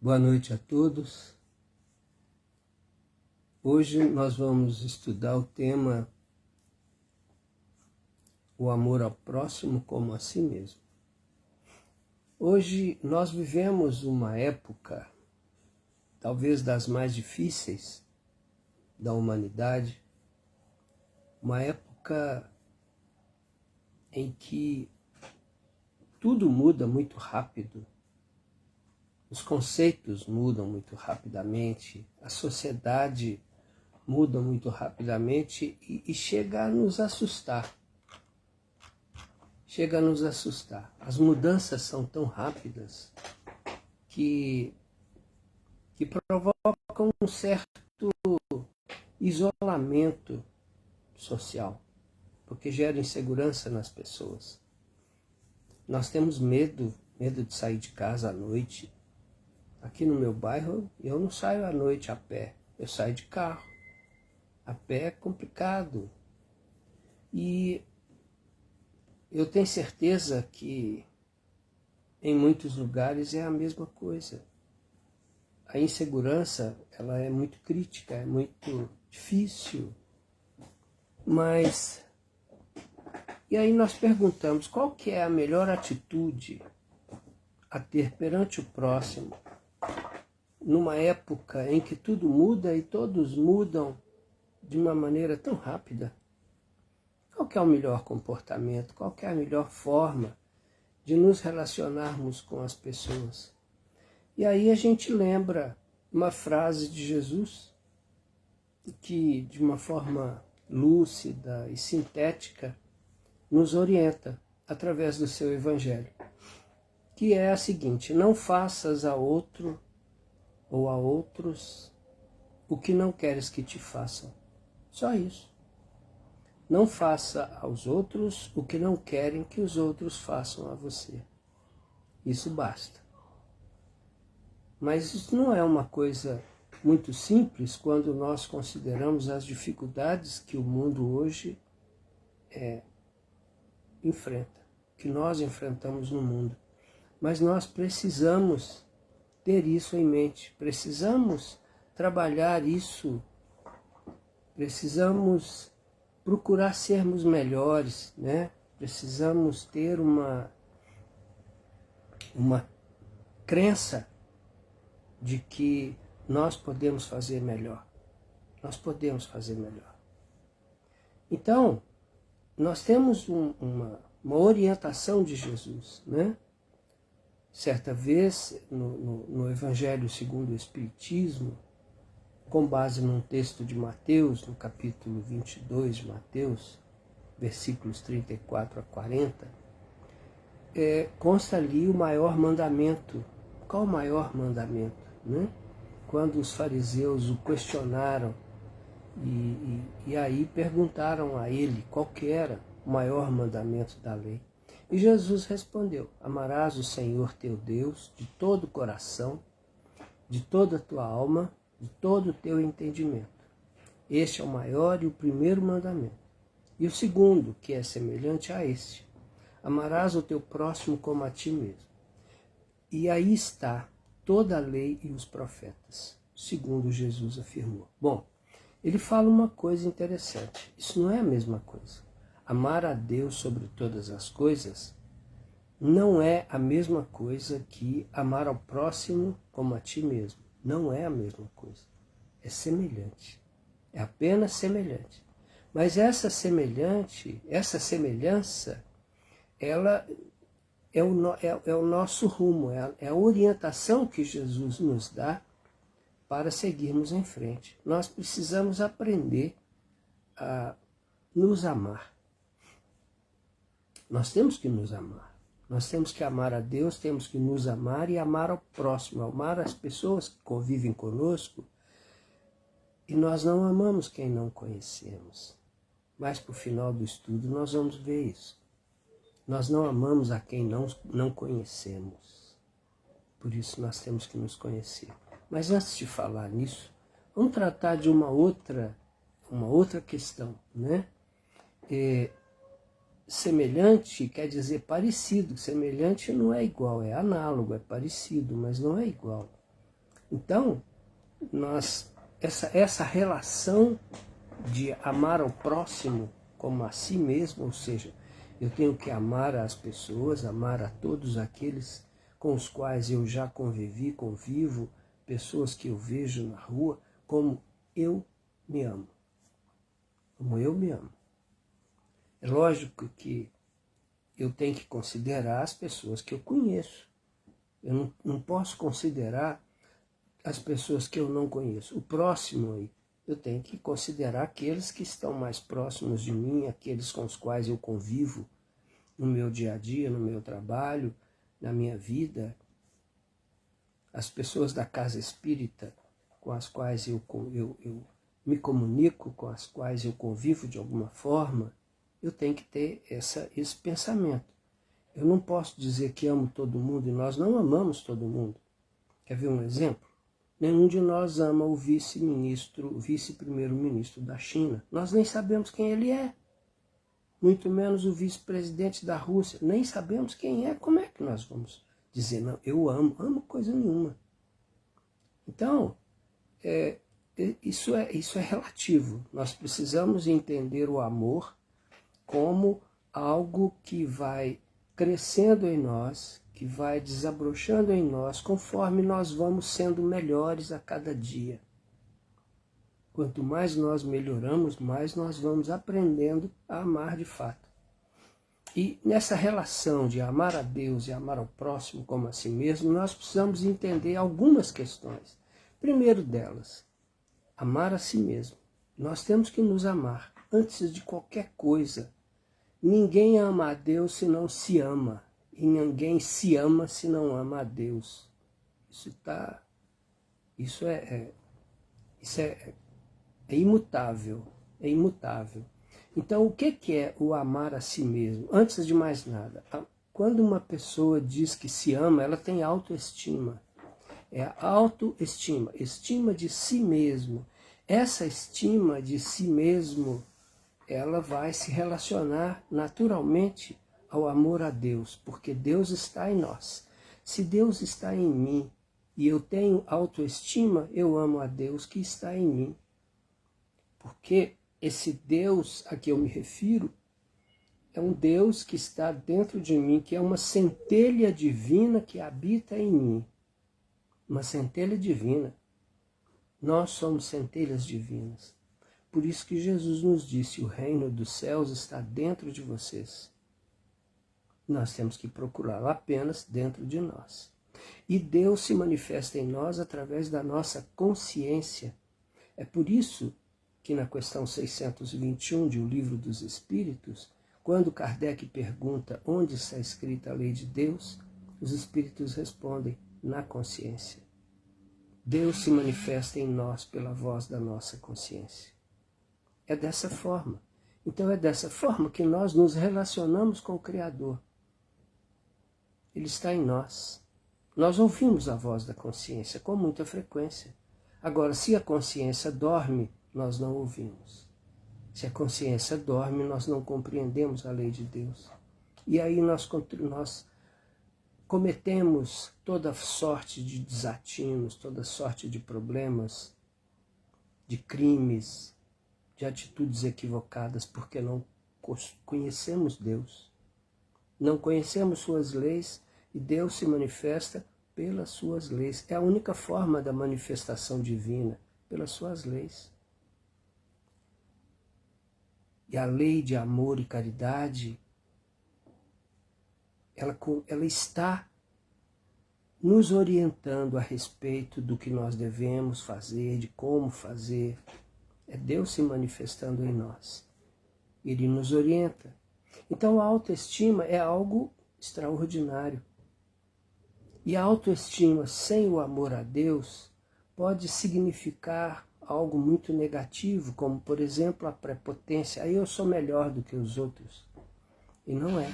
Boa noite a todos. Hoje nós vamos estudar o tema o amor ao próximo como a si mesmo. Hoje nós vivemos uma época, talvez das mais difíceis da humanidade, uma época em que tudo muda muito rápido. Os conceitos mudam muito rapidamente, a sociedade muda muito rapidamente e chega a nos assustar. Chega a nos assustar. As mudanças são tão rápidas que provocam um certo isolamento social, porque gera insegurança nas pessoas. Nós temos medo de sair de casa à noite. Aqui no meu bairro, eu não saio à noite a pé, eu saio de carro. A pé é complicado. E eu tenho certeza que em muitos lugares é a mesma coisa. A insegurança, ela é muito crítica, é muito difícil. Mas, e aí nós perguntamos, qual que é a melhor atitude a ter perante o próximo, numa época em que tudo muda e todos mudam de uma maneira tão rápida? Qual que é o melhor comportamento? Qual que é a melhor forma de nos relacionarmos com as pessoas? E aí a gente lembra uma frase de Jesus que, de uma forma lúcida e sintética, nos orienta através do seu Evangelho, que é a seguinte: não faças a outro ou a outros o que não queres que te façam. Só isso. Não faça aos outros o que não querem que os outros façam a você. Isso basta. Mas isso não é uma coisa muito simples quando nós consideramos as dificuldades que o mundo hoje enfrenta, que nós enfrentamos no mundo. Mas nós precisamos ter isso em mente, precisamos trabalhar isso, precisamos procurar sermos melhores, né? Precisamos ter uma crença de que nós podemos fazer melhor. Nós podemos fazer melhor. Então, nós temos uma orientação de Jesus, né? Certa vez, no Evangelho segundo o Espiritismo, com base num texto de Mateus, no capítulo 22 de Mateus, versículos 34 a 40, consta ali o maior mandamento. Qual o maior mandamento? Né? Quando os fariseus o questionaram e aí perguntaram a ele qual que era o maior mandamento da lei. E Jesus respondeu: amarás o Senhor teu Deus de todo o coração, de toda a tua alma, de todo o teu entendimento. Este é o maior e o primeiro mandamento. E o segundo, que é semelhante a este: amarás o teu próximo como a ti mesmo. E aí está toda a lei e os profetas, segundo Jesus afirmou. Bom, ele fala uma coisa interessante. Isso não é a mesma coisa. Amar a Deus sobre todas as coisas não é a mesma coisa que amar ao próximo como a ti mesmo. Não é a mesma coisa. É semelhante. É apenas semelhante. Mas essa semelhança, ela é o nosso rumo, é a orientação que Jesus nos dá para seguirmos em frente. Nós precisamos aprender a nos amar. Nós temos que nos amar. Nós temos que amar a Deus, temos que nos amar e amar ao próximo, amar as pessoas que convivem conosco. E nós não amamos quem não conhecemos. Mas para o final do estudo nós vamos ver isso. Nós não amamos a quem não conhecemos. Por isso nós temos que nos conhecer. Mas antes de falar nisso, vamos tratar de uma outra questão, né? Semelhante quer dizer parecido. Semelhante não é igual, é análogo, é parecido, mas não é igual. Então, essa relação de amar ao próximo como a si mesmo, ou seja, eu tenho que amar as pessoas, amar a todos aqueles com os quais eu já convivo, pessoas que eu vejo na rua, como eu me amo. Como eu me amo. É lógico que eu tenho que considerar as pessoas que eu conheço. Eu não posso considerar as pessoas que eu não conheço. O próximo aí, eu tenho que considerar aqueles que estão mais próximos de mim, aqueles com os quais eu convivo no meu dia a dia, no meu trabalho, na minha vida. As pessoas da casa espírita com as quais eu me comunico, com as quais eu convivo de alguma forma, eu tenho que ter esse pensamento. Eu não posso dizer que amo todo mundo e nós não amamos todo mundo. Quer ver um exemplo? Nenhum de nós ama o vice-primeiro-ministro da China. Nós nem sabemos quem ele é. Muito menos o vice-presidente da Rússia. Nem sabemos quem é. Como é que nós vamos dizer, não, eu amo coisa nenhuma? Então, isso é relativo. Nós precisamos entender o amor como algo que vai crescendo em nós, que vai desabrochando em nós, conforme nós vamos sendo melhores a cada dia. Quanto mais nós melhoramos, mais nós vamos aprendendo a amar de fato. E nessa relação de amar a Deus e amar ao próximo como a si mesmo, nós precisamos entender algumas questões. Primeiro delas, amar a si mesmo. Nós temos que nos amar antes de qualquer coisa. Ninguém ama a Deus se não se ama. E ninguém se ama se não ama a Deus. Isso é imutável. É imutável. Então, o que é o amar a si mesmo? Antes de mais nada, quando uma pessoa diz que se ama, ela tem autoestima. É a autoestima, estima de si mesmo. Essa estima de si mesmo, ela vai se relacionar naturalmente ao amor a Deus, porque Deus está em nós. Se Deus está em mim e eu tenho autoestima, eu amo a Deus que está em mim. Porque esse Deus a que eu me refiro é um Deus que está dentro de mim, que é uma centelha divina que habita em mim. Uma centelha divina. Nós somos centelhas divinas. Por isso que Jesus nos disse, o reino dos céus está dentro de vocês. Nós temos que procurá-lo apenas dentro de nós. E Deus se manifesta em nós através da nossa consciência. É por isso que na questão 621 de O Livro dos Espíritos, quando Kardec pergunta onde está escrita a lei de Deus, os Espíritos respondem, na consciência. Deus se manifesta em nós pela voz da nossa consciência. É dessa forma. Então é dessa forma que nós nos relacionamos com o Criador. Ele está em nós. Nós ouvimos a voz da consciência com muita frequência. Agora, se a consciência dorme, nós não ouvimos. Se a consciência dorme, nós não compreendemos a lei de Deus. E aí nós cometemos toda sorte de desatinos, toda sorte de problemas, de crimes, de atitudes equivocadas, porque não conhecemos Deus. Não conhecemos suas leis e Deus se manifesta pelas suas leis. É a única forma da manifestação divina, pelas suas leis. E a lei de amor e caridade, ela está nos orientando a respeito do que nós devemos fazer, de como fazer. É Deus se manifestando em nós. Ele nos orienta. Então a autoestima é algo extraordinário. E a autoestima sem o amor a Deus pode significar algo muito negativo, como por exemplo a prepotência. Aí eu sou melhor do que os outros. E não é.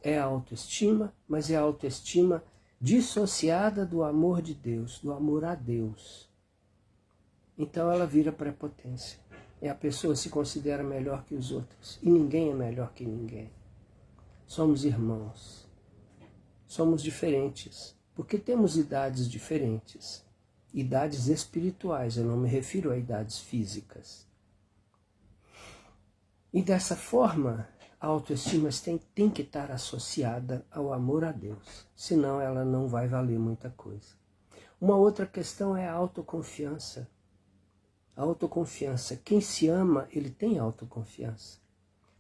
É a autoestima, mas é a autoestima dissociada do amor de Deus, do amor a Deus. Então ela vira prepotência. E a pessoa se considera melhor que os outros. E ninguém é melhor que ninguém. Somos irmãos. Somos diferentes, porque temos idades diferentes. idades espirituais, eu não me refiro a idades físicas. E dessa forma, a autoestima tem que estar associada ao amor a Deus, senão ela não vai valer muita coisa. Uma outra questão é a autoconfiança. A autoconfiança, quem se ama, ele tem autoconfiança.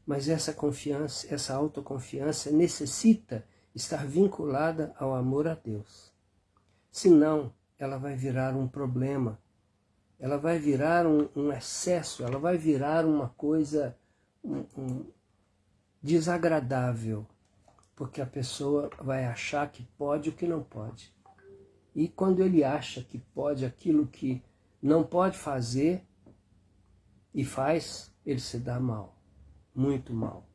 Mas essa confiança, essa autoconfiança necessita estar vinculada ao amor a Deus. Senão, ela vai virar um problema, ela vai virar um excesso, ela vai virar uma coisa desagradável, porque a pessoa vai achar que pode o que não pode. E quando ele acha que pode aquilo que não pode fazer e faz, ele se dá mal, muito mal.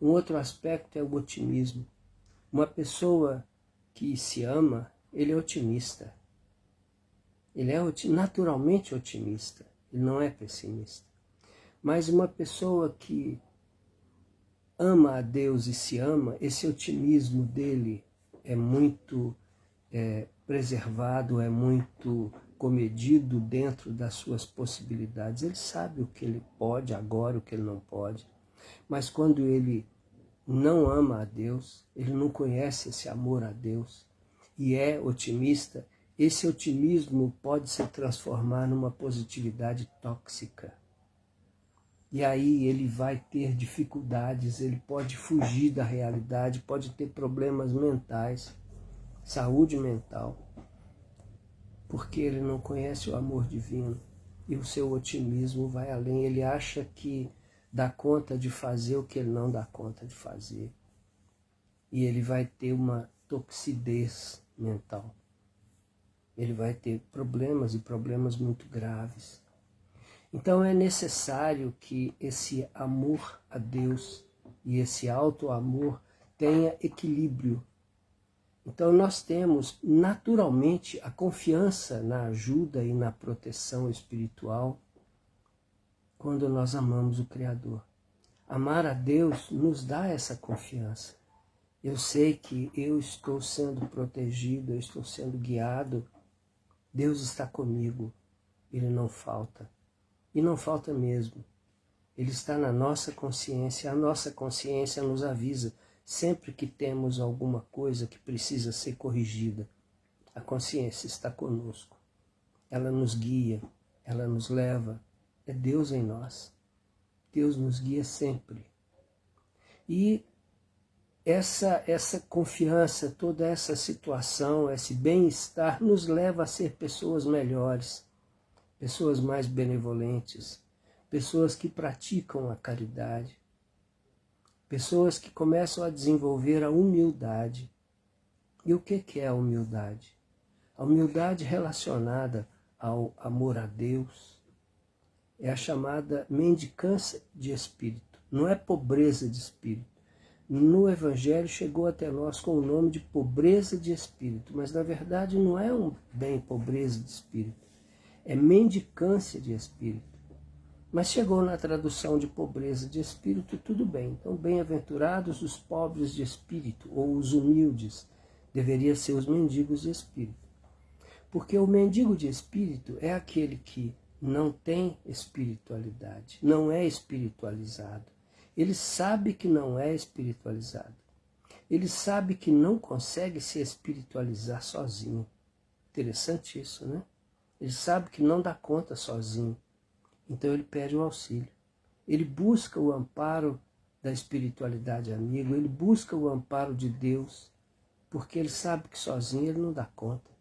Um outro aspecto é o otimismo. Uma pessoa que se ama, ele é otimista. Ele é naturalmente otimista, ele não é pessimista. Mas uma pessoa que ama a Deus e se ama, esse otimismo dele é muito preservado, é muito comedido dentro das suas possibilidades. Ele sabe o que ele pode agora, o que ele não pode. Mas quando ele não ama a Deus, ele não conhece esse amor a Deus e é otimista, esse otimismo pode se transformar numa positividade tóxica. E aí ele vai ter dificuldades, ele pode fugir da realidade, pode ter problemas mentais, saúde mental, porque ele não conhece o amor divino e o seu otimismo vai além. Ele acha que dá conta de fazer o que ele não dá conta de fazer. E ele vai ter uma toxidez mental. Ele vai ter problemas e problemas muito graves. Então é necessário que esse amor a Deus e esse auto-amor tenha equilíbrio. Então nós temos naturalmente a confiança na ajuda e na proteção espiritual quando nós amamos o Criador. Amar a Deus nos dá essa confiança. Eu sei que eu estou sendo protegido, eu estou sendo guiado. Deus está comigo, Ele não falta. E não falta mesmo. Ele está na nossa consciência, a nossa consciência nos avisa sempre que temos alguma coisa que precisa ser corrigida. A consciência está conosco. Ela nos guia, ela nos leva. É Deus em nós. Deus nos guia sempre. E essa confiança, toda essa situação, esse bem-estar nos leva a ser pessoas melhores, pessoas mais benevolentes, pessoas que praticam a caridade, pessoas que começam a desenvolver a humildade. E o que é a humildade? A humildade relacionada ao amor a Deus é a chamada mendicância de espírito, não é pobreza de espírito. No Evangelho chegou até nós com o nome de pobreza de espírito, mas na verdade não é bem pobreza de espírito, é mendicância de espírito. Mas chegou na tradução de pobreza de espírito, tudo bem. Então, bem-aventurados os pobres de espírito, ou os humildes, deveria ser os mendigos de espírito. Porque o mendigo de espírito é aquele que não tem espiritualidade, não é espiritualizado. Ele sabe que não é espiritualizado. Ele sabe que não consegue se espiritualizar sozinho. Interessante isso, né? Ele sabe que não dá conta sozinho. Então ele pede o auxílio. Ele busca o amparo da espiritualidade amigo, ele busca o amparo de Deus, porque ele sabe que sozinho ele não dá conta.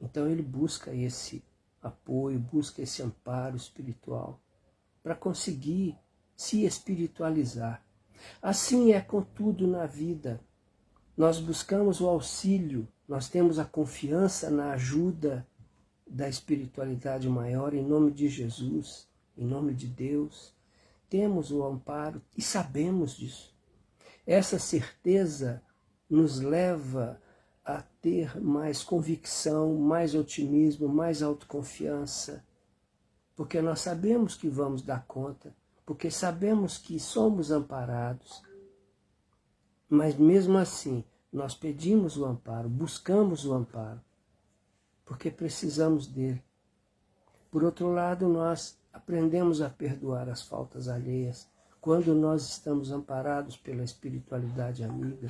Então ele busca esse apoio, busca esse amparo espiritual para conseguir se espiritualizar. Assim é com tudo na vida. Nós buscamos o auxílio, nós temos a confiança na ajuda da espiritualidade maior em nome de Jesus, em nome de Deus. Temos o amparo e sabemos disso. Essa certeza nos leva a ter mais convicção, mais otimismo, mais autoconfiança, porque nós sabemos que vamos dar conta, porque sabemos que somos amparados. Mas mesmo assim, nós pedimos o amparo, buscamos o amparo. porque precisamos dele. Por outro lado, nós aprendemos a perdoar as faltas alheias quando nós estamos amparados pela espiritualidade amiga,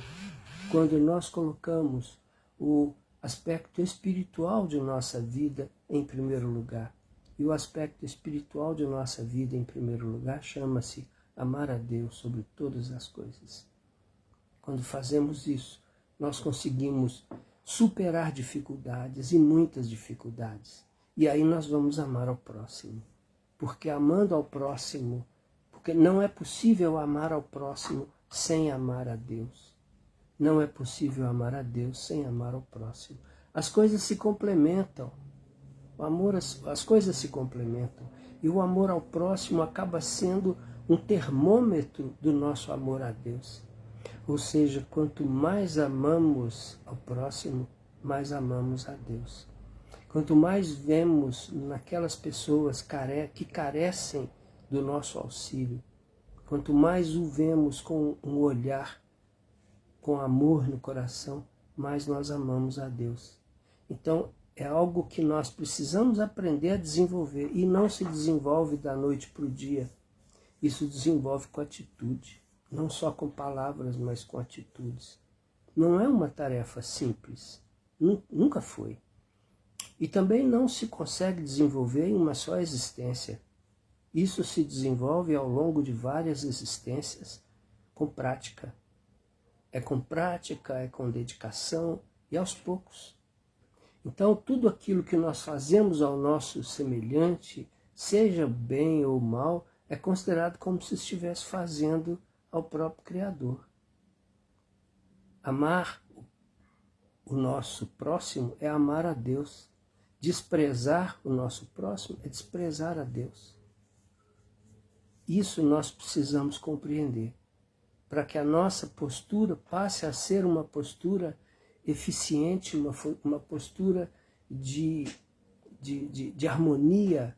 quando nós colocamos o aspecto espiritual de nossa vida em primeiro lugar. E o aspecto espiritual de nossa vida em primeiro lugar chama-se amar a Deus sobre todas as coisas. Quando fazemos isso, nós conseguimos superar dificuldades e muitas dificuldades. E aí nós vamos amar ao próximo. Porque amando ao próximo, porque não é possível amar ao próximo sem amar a Deus. Não é possível amar a Deus sem amar ao próximo. As coisas se complementam. O amor, as coisas se complementam. E o amor ao próximo acaba sendo um termômetro do nosso amor a Deus. Ou seja, quanto mais amamos ao próximo, mais amamos a Deus. Quanto mais vemos naquelas pessoas que carecem do nosso auxílio, quanto mais o vemos com um olhar, com amor no coração, mais nós amamos a Deus. Então, é algo que nós precisamos aprender a desenvolver, e não se desenvolve da noite para o dia. Isso desenvolve com atitude, não só com palavras, mas com atitudes. Não é uma tarefa simples, nunca foi. E também não se consegue desenvolver em uma só existência. Isso se desenvolve ao longo de várias existências com prática. É com prática, é com dedicação e aos poucos. Então, tudo aquilo que nós fazemos ao nosso semelhante, seja bem ou mal, é considerado como se estivesse fazendo ao próprio Criador. Amar o nosso próximo é amar a Deus. Desprezar o nosso próximo é desprezar a Deus. Isso nós precisamos compreender, para que a nossa postura passe a ser uma postura eficiente, uma postura de harmonia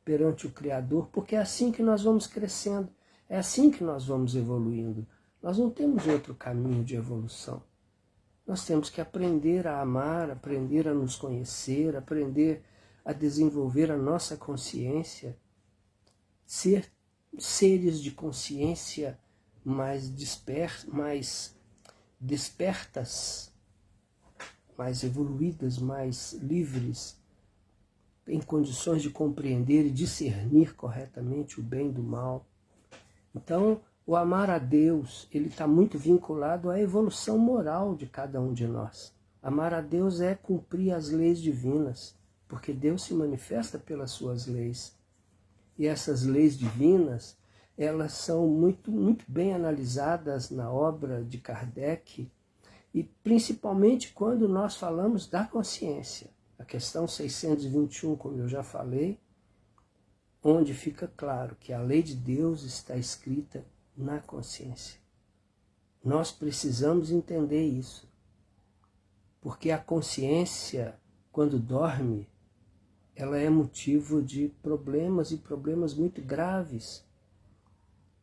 perante o Criador, porque é assim que nós vamos crescendo, é assim que nós vamos evoluindo. Nós não temos outro caminho de evolução. Nós temos que aprender a amar, aprender a nos conhecer, aprender a desenvolver a nossa consciência, ser seres de consciência mais despertas, mais evoluídas, mais livres, em condições de compreender e discernir corretamente o bem do mal. Então, o amar a Deus, ele está muito vinculado à evolução moral de cada um de nós. Amar a Deus é cumprir as leis divinas, porque Deus se manifesta pelas suas leis. E essas leis divinas, elas são muito bem analisadas na obra de Kardec, e principalmente quando nós falamos da consciência. A questão 621, como eu já falei, onde fica claro que a lei de Deus está escrita na consciência. Nós precisamos entender isso, porque a consciência, quando dorme, ela é motivo de problemas e problemas muito graves.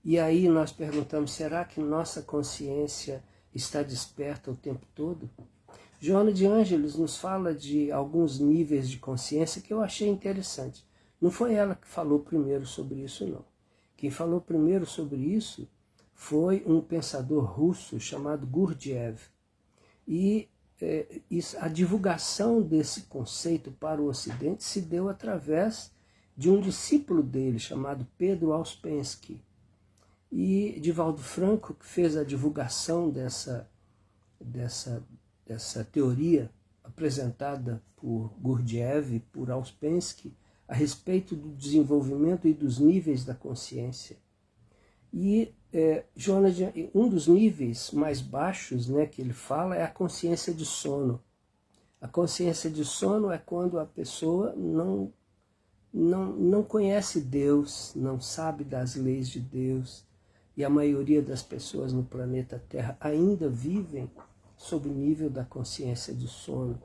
E aí nós perguntamos, será que nossa consciência está desperta o tempo todo? Joana de Ângeles nos fala de alguns níveis de consciência que eu achei interessante. Não foi ela que falou primeiro sobre isso, não. Quem falou primeiro sobre isso foi um pensador russo chamado Gurdjieff. E a divulgação desse conceito para o Ocidente se deu através de um discípulo dele, chamado Pedro Ouspensky. E Divaldo Franco, que fez a divulgação dessa teoria apresentada por Gurdjieff e por Ouspensky, a respeito do desenvolvimento e dos níveis da consciência. E um dos níveis mais baixos, né, que ele fala é a consciência de sono. A consciência de sono é quando a pessoa não conhece Deus, não sabe das leis de Deus, e a maioria das pessoas no planeta Terra ainda vivem sob o nível da consciência de sono.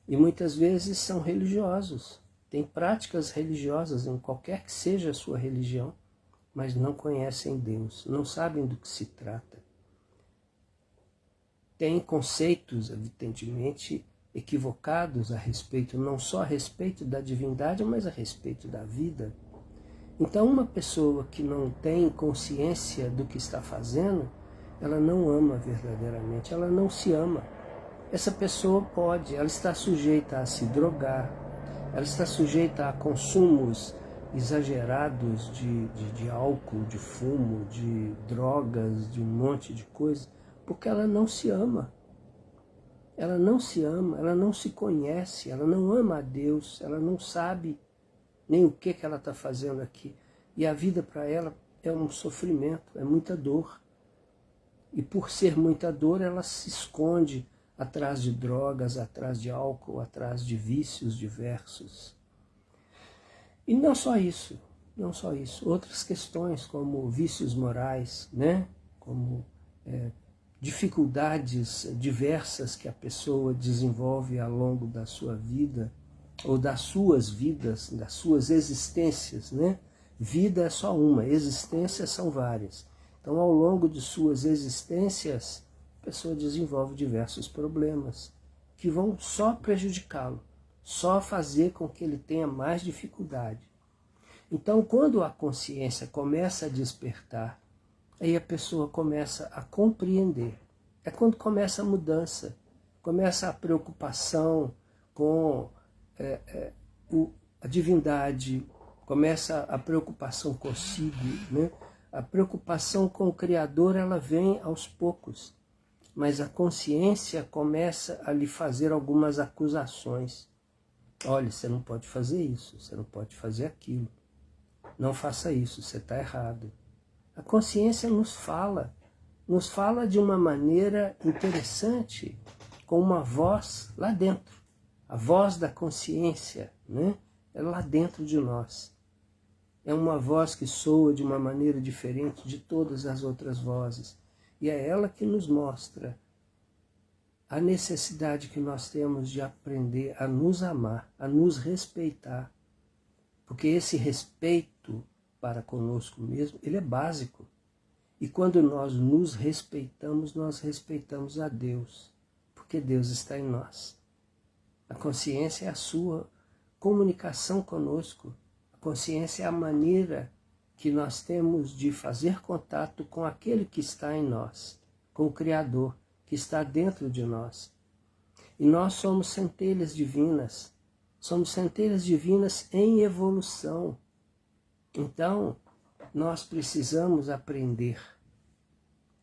E muitas vezes são religiosos, têm práticas religiosas em qualquer que seja a sua religião, mas não conhecem Deus, não sabem do que se trata. Têm conceitos, evidentemente, equivocados a respeito, não só a respeito da divindade, mas a respeito da vida. Então, uma pessoa que não tem consciência do que está fazendo, ela não ama verdadeiramente, ela não se ama. Essa pessoa ela está sujeita a se drogar, ela está sujeita a consumos exagerados de álcool, de fumo, de drogas, de um monte de coisa, porque ela não se ama. Ela não se ama, ela não se conhece, ela não ama a Deus, ela não sabe nem o que ela está fazendo aqui. E a vida para ela é um sofrimento, é muita dor. E por ser muita dor, ela se esconde atrás de drogas, atrás de álcool, atrás de vícios diversos. E não só isso, não só isso. Outras questões como vícios morais, né? Como dificuldades diversas que a pessoa desenvolve ao longo da sua vida, ou das suas vidas, das suas existências, né? Vida é só uma, existências são várias. Então, ao longo de suas existências, a pessoa desenvolve diversos problemas que vão só prejudicá-lo, só fazer com que ele tenha mais dificuldade. Então, quando a consciência começa a despertar, aí a pessoa começa a compreender. É quando começa a mudança, começa a preocupação com a divindade, começa a preocupação consigo, né? A preocupação com o Criador, ela vem aos poucos, mas a consciência começa a lhe fazer algumas acusações. Olha, você não pode fazer isso, você não pode fazer aquilo. Não faça isso, você está errado. A consciência nos fala de uma maneira interessante, com uma voz lá dentro. A voz da consciência, né? É lá dentro de nós. É uma voz que soa de uma maneira diferente de todas as outras vozes. E é ela que nos mostra a necessidade que nós temos de aprender a nos amar, a nos respeitar. Porque esse respeito para conosco mesmo, ele é básico. E quando nós nos respeitamos a Deus, porque Deus está em nós. A consciência é a sua comunicação conosco. A consciência é a maneira que nós temos de fazer contato com aquele que está em nós, com o Criador, que está dentro de nós. E nós somos centelhas divinas em evolução. Então, nós precisamos aprender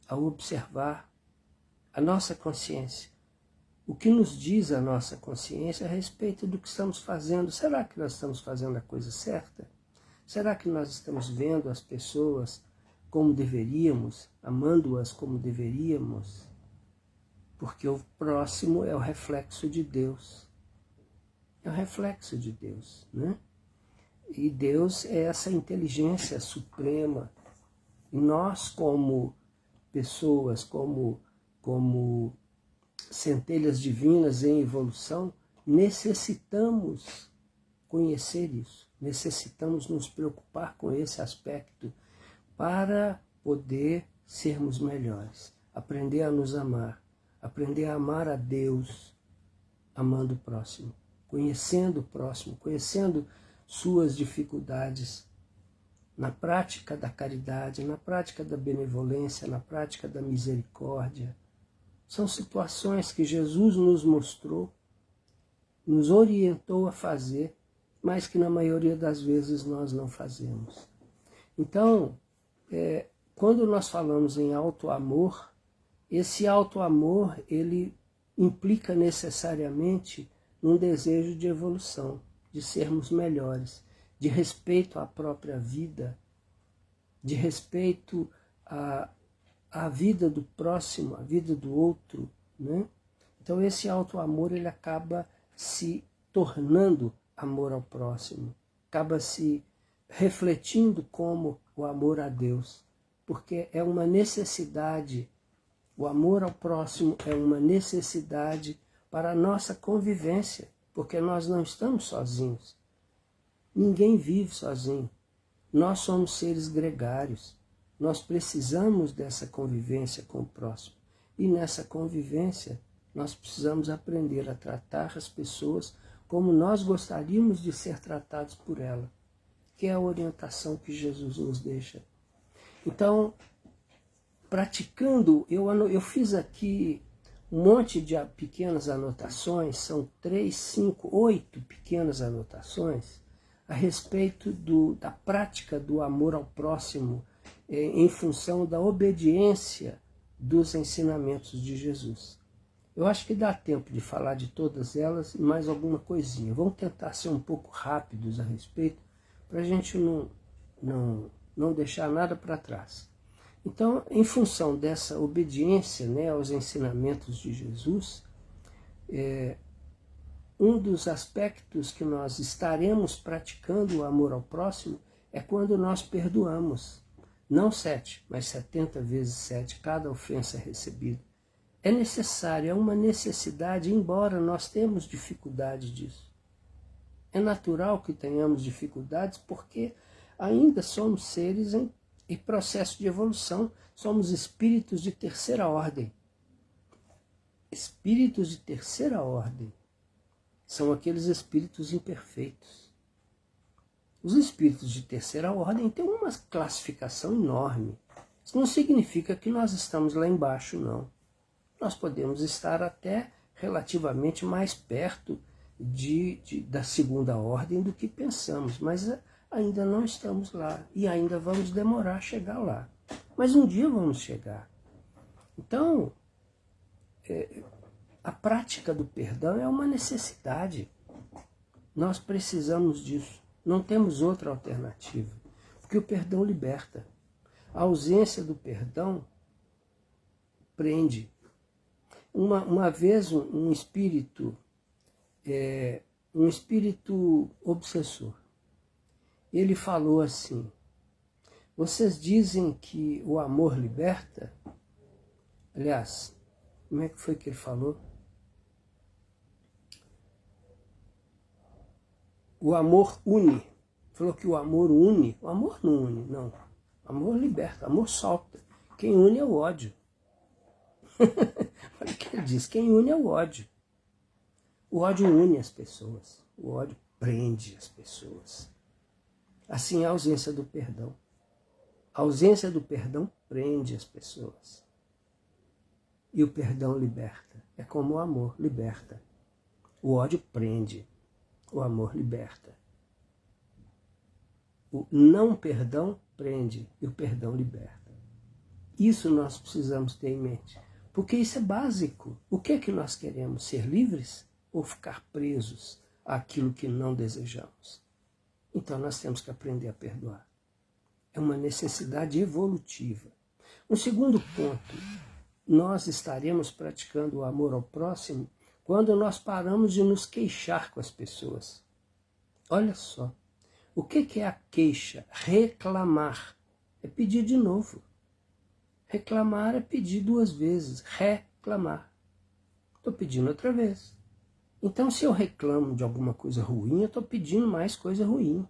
a observar a nossa consciência. O que nos diz a nossa consciência a respeito do que estamos fazendo? Será que nós estamos fazendo a coisa certa? Será que nós estamos vendo as pessoas como deveríamos, amando-as como deveríamos? Porque o próximo é o reflexo de Deus. É o reflexo de Deus, né? E Deus é essa inteligência suprema. E nós, como pessoas, como centelhas divinas em evolução, necessitamos conhecer isso, necessitamos nos preocupar com esse aspecto para poder sermos melhores, aprender a nos amar, aprender a amar a Deus, amando o próximo, conhecendo suas dificuldades, na prática da caridade, na prática da benevolência, na prática da misericórdia. São situações que Jesus nos mostrou, nos orientou a fazer, mas que na maioria das vezes nós não fazemos. Então, quando nós falamos em auto-amor, esse auto-amor, ele implica necessariamente um desejo de evolução, de sermos melhores, de respeito à própria vida, de respeito à vida do próximo, à vida do outro, né? Então esse auto-amor, ele acaba se tornando amor ao próximo, acaba se refletindo como o amor a Deus, porque é uma necessidade, o amor ao próximo é uma necessidade para a nossa convivência, porque nós não estamos sozinhos. Ninguém vive sozinho. Nós somos seres gregários. Nós precisamos dessa convivência com o próximo. E nessa convivência Nós precisamos aprender a tratar as pessoas como nós gostaríamos de ser tratados por ela, que é a orientação que Jesus nos deixa. Então, praticando, eu fiz aqui um monte de pequenas anotações, são 3, 5, 8 pequenas anotações, a respeito da prática do amor ao próximo em função da obediência dos ensinamentos de Jesus. Eu acho que dá tempo de falar de todas elas e mais alguma coisinha. Vamos tentar ser um pouco rápidos a respeito, para a gente não deixar nada para trás. Então, em função dessa obediência, né, aos ensinamentos de Jesus, um dos aspectos que nós estaremos praticando o amor ao próximo é quando nós perdoamos. Não 7, mas 70 vezes 7, cada ofensa recebida. É necessário, é uma necessidade, embora nós temos dificuldade disso. É natural que tenhamos dificuldades porque ainda somos seres em processo de evolução, somos espíritos de terceira ordem. Espíritos de terceira ordem são aqueles espíritos imperfeitos. Os espíritos de terceira ordem têm uma classificação enorme. Isso não significa que nós estamos lá embaixo, não. Nós podemos estar até relativamente mais perto da segunda ordem do que pensamos, mas ainda não estamos lá e ainda vamos demorar a chegar lá. Mas um dia vamos chegar. Então, a prática do perdão é uma necessidade. Nós precisamos disso. Não temos outra alternativa, porque o perdão liberta. A ausência do perdão prende. Uma vez um espírito obsessor, ele falou assim: vocês dizem que o amor liberta? Aliás, como é que foi que ele falou? O amor une. Falou que o amor une. O amor não une, não. O amor liberta, o amor solta. Quem une é o ódio. Olha o que ele diz, quem une é o ódio. O ódio une as pessoas. O ódio prende as pessoas. Assim é a ausência do perdão. A ausência do perdão prende as pessoas. E o perdão liberta. É como o amor liberta. O ódio prende. O amor liberta. O não perdão prende e o perdão liberta. Isso nós precisamos ter em mente. Porque isso é básico. O que é que nós queremos? Ser livres ou ficar presos àquilo que não desejamos? Então nós temos que aprender a perdoar. É uma necessidade evolutiva. Um segundo ponto, nós estaremos praticando o amor ao próximo quando nós paramos de nos queixar com as pessoas. Olha só, o que é a queixa? Reclamar. É pedir de novo. Reclamar é pedir 2 vezes. Reclamar. Estou pedindo outra vez. Então, se eu reclamo de alguma coisa ruim, eu estou pedindo mais coisa ruim.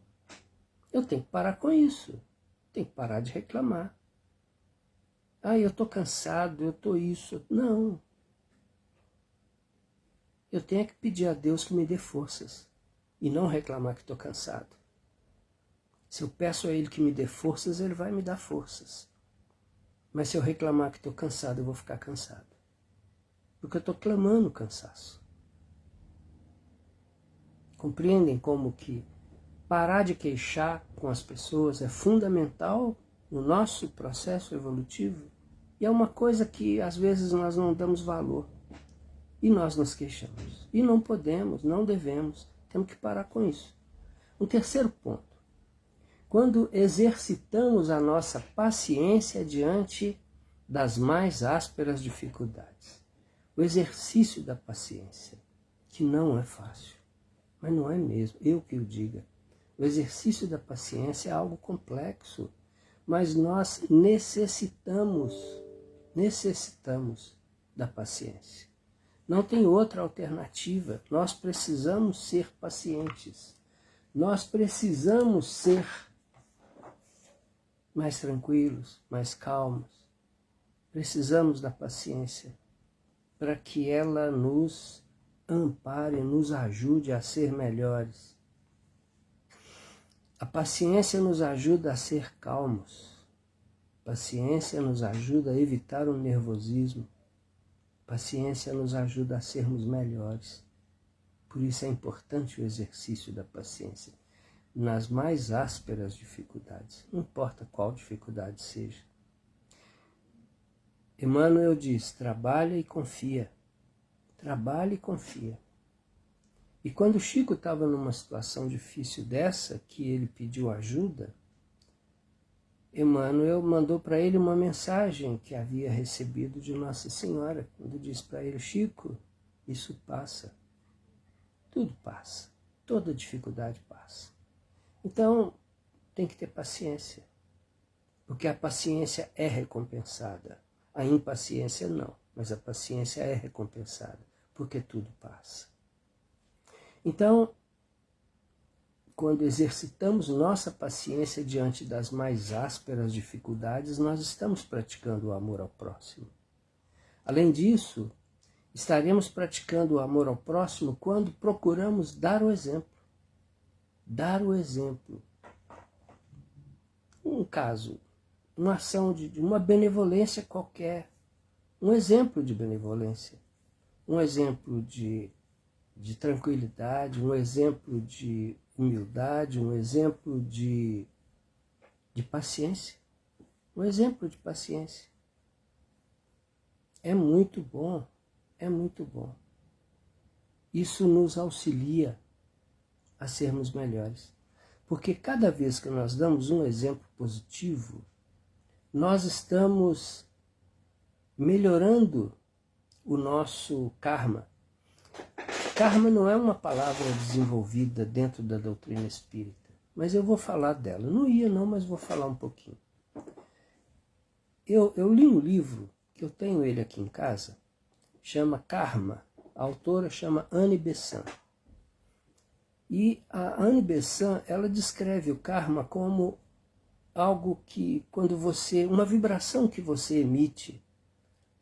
Eu tenho que parar com isso. Tenho que parar de reclamar. Ah, eu estou cansado, eu estou isso. Não. Eu tenho que pedir a Deus que me dê forças e não reclamar que estou cansado. Se eu peço a Ele que me dê forças, Ele vai me dar forças. Mas se eu reclamar que estou cansado, eu vou ficar cansado. Porque eu estou clamando cansaço. Compreendem como que parar de queixar com as pessoas é fundamental no nosso processo evolutivo? E é uma coisa que às vezes nós não damos valor. E nós nos queixamos. E não podemos, não devemos. Temos que parar com isso. Um terceiro ponto. Quando exercitamos a nossa paciência diante das mais ásperas dificuldades. O exercício da paciência, que não é fácil. Mas não é mesmo, eu que o diga. O exercício da paciência é algo complexo. Mas nós necessitamos da paciência. Não tem outra alternativa. Nós precisamos ser pacientes. Nós precisamos ser mais tranquilos, mais calmos. Precisamos da paciência. para que ela nos ampare, nos ajude a ser melhores. A paciência nos ajuda a ser calmos. A paciência nos ajuda a evitar o nervosismo. A paciência nos ajuda a sermos melhores. Por isso é importante o exercício da paciência nas mais ásperas dificuldades, não importa qual dificuldade seja. Emmanuel diz, trabalha e confia. Trabalha e confia. E quando Chico estava numa situação difícil dessa, que ele pediu ajuda, Emmanuel mandou para ele uma mensagem que havia recebido de Nossa Senhora, quando disse para ele, Chico, isso passa. Tudo passa, toda dificuldade passa. Então, tem que ter paciência, porque a paciência é recompensada. A impaciência não, mas a paciência é recompensada, porque tudo passa. Então, quando exercitamos nossa paciência diante das mais ásperas dificuldades, nós estamos praticando o amor ao próximo. Além disso, estaremos praticando o amor ao próximo quando procuramos dar o exemplo. Dar o exemplo. Um caso, uma ação de uma benevolência qualquer. Um exemplo de benevolência. Um exemplo de tranquilidade, um exemplo de humildade, um exemplo de paciência. Um exemplo de paciência. É muito bom. É muito bom. Isso nos auxilia a sermos melhores. Porque cada vez que nós damos um exemplo positivo, nós estamos melhorando o nosso karma. Karma não é uma palavra desenvolvida dentro da doutrina espírita, mas eu vou falar dela. Não ia não, mas vou falar um pouquinho. Eu li um livro, que eu tenho ele aqui em casa, chama Karma. A autora chama Anne Besant. E a Anne Besant, ela descreve o karma como algo que, quando você, uma vibração que você emite,